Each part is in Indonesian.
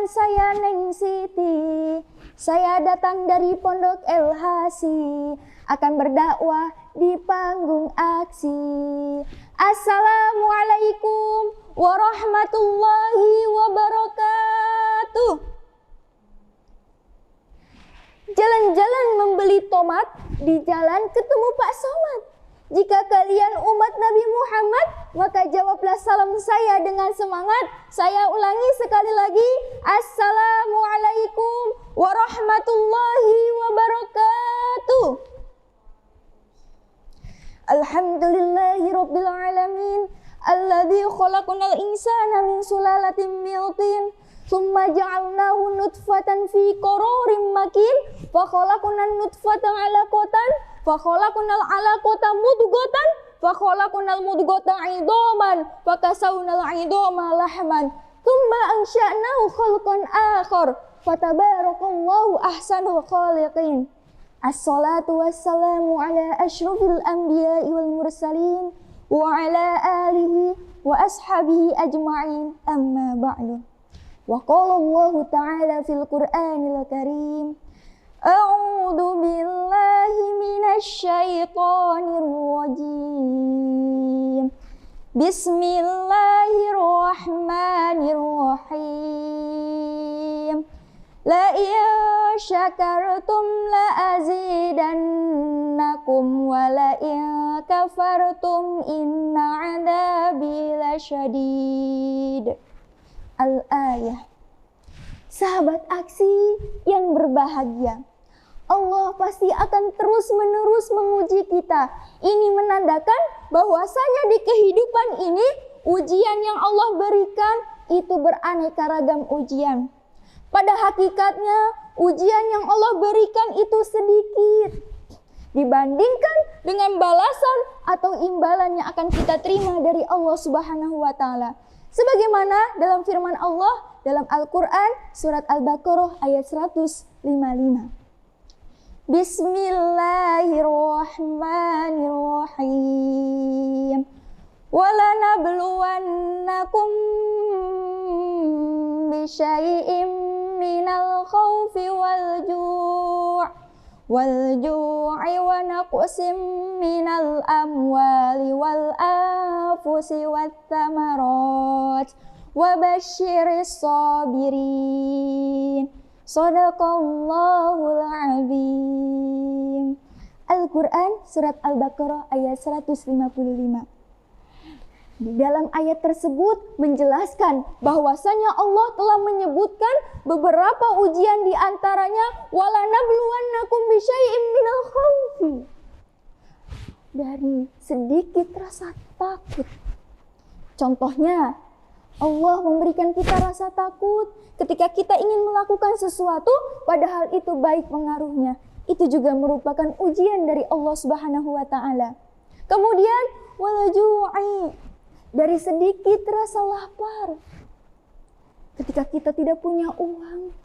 saya Neng Siti. Saya datang dari Pondok El Hasi, akan berdakwah di panggung aksi. Assalamualaikum warahmatullahi wabarakatuh. Jalan-jalan membeli tomat, di jalan ketemu Pak Somad. Jika kalian umat Nabi Muhammad, maka jawablah salam saya dengan semangat. Saya ulangi sekali lagi. Assalamualaikum warahmatullahi wabarakatuh. Alhamdulillahi rabbil alamin. Alladzi khalaqnal insana min sulalatin min tin, thumma ja'alnahu nutfatan fi qararin makin, fa khalaqnan nutfatan 'alaqatan, fa khalaqnal 'alaqata mudghatan, fa khalaqnal mudghata 'idhaman, fa kasawnal 'idhama lahman, thumma ansha'nahu khalqan akhar, fa tabarakallahu ahsanul khaliqin. Assalatu wassalamu ala asyrafil anbiya'i wal mursalin wa ala alihi wa ashabihi ajma'in, amma ba'du. Wa qala Allah ta'ala fil Qur'anil Karim, a'udzu billahi minasy syaithanir rajim. Bismillahirrahmanirrahim. La in syakartum la azidannakum wa la in kafartum inna 'adzabi lasyadid. Al-ayah. Sahabat aksi yang berbahagia, Allah pasti akan terus-menerus menguji kita. Ini menandakan bahwasanya di kehidupan ini ujian yang Allah berikan itu beraneka ragam ujian. Pada hakikatnya ujian yang Allah berikan itu sedikit dibandingkan dengan balasan atau imbalan yang akan kita terima dari Allah Subhanahu wa taala. Sebagaimana dalam firman Allah dalam Al-Qur'an surat Al-Baqarah ayat 155. Bismillahirrahmanirrahim. Walanabluwannakum bisyai'im minal khawfi wal-ju'i wa naqsim minal amwali wal anfusi wat thamarat wa basyiris sabirin. Shadaqallahul azim. Al-Quran surat Al-Baqarah ayat 155. Di dalam ayat tersebut menjelaskan bahwasanya Allah telah menyebutkan beberapa ujian di antaranya walanabluwannakum bisyai'im minal khawfi, dari sedikit rasa takut. Contohnya Allah memberikan kita rasa takut ketika kita ingin melakukan sesuatu padahal itu baik pengaruhnya. Itu juga merupakan ujian dari Allah Subhanahu wa taala. Kemudian walaju'i, dari sedikit rasa lapar. Ketika kita tidak punya uang,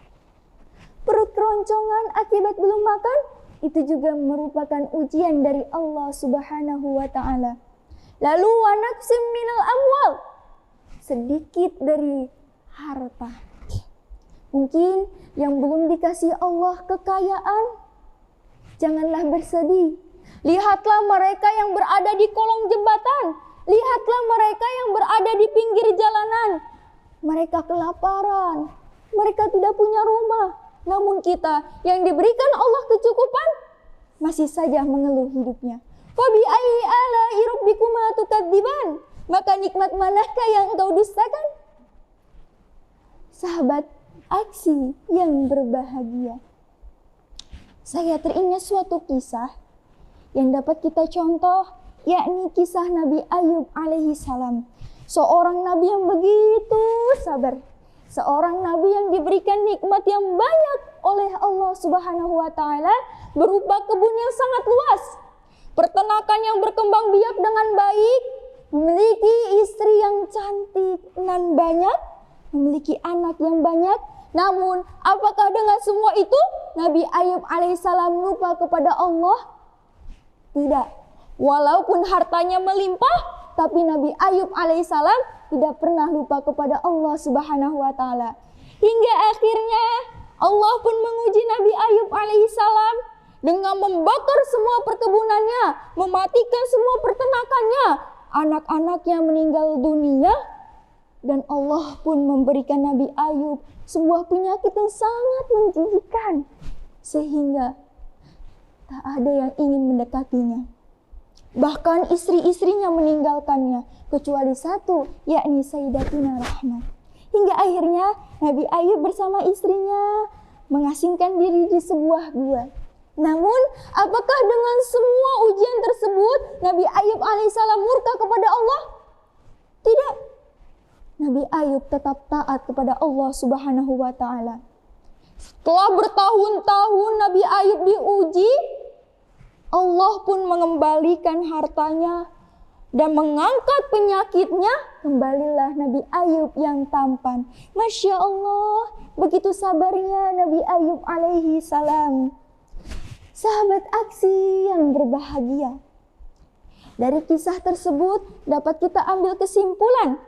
perut keroncongan akibat belum makan, itu juga merupakan ujian dari Allah Subhanahu wa taala. Lalu wa naqsim minal amwal, sedikit dari harta. Mungkin yang belum dikasih Allah kekayaan, janganlah bersedih. Lihatlah mereka yang berada di kolong jembatan. Lihatlah mereka yang berada di pinggir jalanan. Mereka kelaparan. Mereka tidak punya rumah. Namun kita yang diberikan Allah kecukupan masih saja mengeluh hidupnya. Fabi ayyi ala'i rabbikuma tukadziban? Maka nikmat manakah yang engkau dustakan? Sahabat aksi yang berbahagia, saya teringat suatu kisah yang dapat kita contoh, yakni kisah Nabi Ayub alaihi salam. Seorang nabi yang begitu sabar, seorang nabi yang diberikan nikmat yang banyak oleh Allah Subhanahu wa taala berupa kebun yang sangat luas, peternakan yang berkembang biak dengan baik, memiliki istri yang cantik dan banyak, memiliki anak yang banyak. Namun apakah dengan semua itu Nabi Ayub alaihissalam lupa kepada Allah? Tidak. Walaupun hartanya melimpah, tapi Nabi Ayub alaihissalam tidak pernah lupa kepada Allah Subhanahu wa taala. Hingga akhirnya Allah pun menguji Nabi Ayub alaihissalam dengan membakar semua perkebunannya, mematikan semua peternakannya, anak-anaknya meninggal dunia, dan Allah pun memberikan Nabi Ayub sebuah penyakit yang sangat menjijikan sehingga tak ada yang ingin mendekatinya. Bahkan istri-istrinya meninggalkannya kecuali satu, yakni Sayyidatina Rahmat. Hingga akhirnya Nabi Ayub bersama istrinya mengasingkan diri di sebuah gua. Namun, apakah dengan semua ujian tersebut Nabi Ayub alaihissalam murka kepada Allah? Tidak. Nabi Ayub tetap taat kepada Allah Subhanahu wa taala. Setelah bertahun-tahun Nabi Ayub diuji, Allah pun mengembalikan hartanya dan mengangkat penyakitnya. Kembalilah Nabi Ayub yang tampan. Masya Allah, begitu sabarnya Nabi Ayub alaihi salam. Sahabat aksi yang berbahagia. Dari kisah tersebut dapat kita ambil kesimpulan.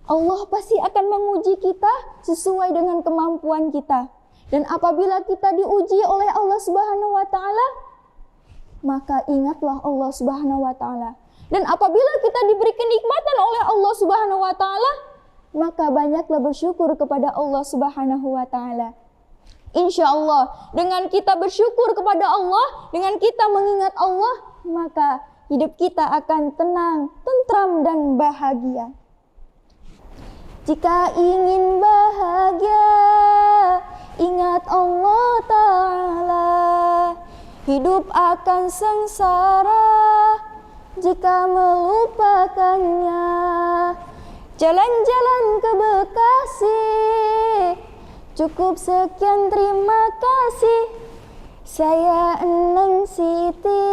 Allah pasti akan menguji kita sesuai dengan kemampuan kita. Dan apabila kita diuji oleh Allah Subhanahu wa taala, maka ingatlah Allah Subhanahu wa taala. Dan apabila kita diberi kenikmatan oleh Allah Subhanahu wa taala, maka banyaklah bersyukur kepada Allah Subhanahu wa taala. Insya Allah, dengan kita bersyukur kepada Allah, dengan kita mengingat Allah, maka hidup kita akan tenang, tentram, dan bahagia. Jika ingin bahagia, ingat Allah Ta'ala. Hidup akan sengsara jika melupakannya. Jalan-jalan ke Bekasi, cukup sekian, terima kasih. Saya Eneng Siti,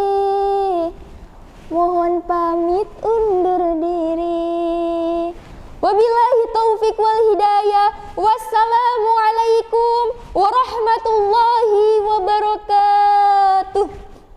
mohon pamit undur diri. Wabillahi taufik wal hidayah.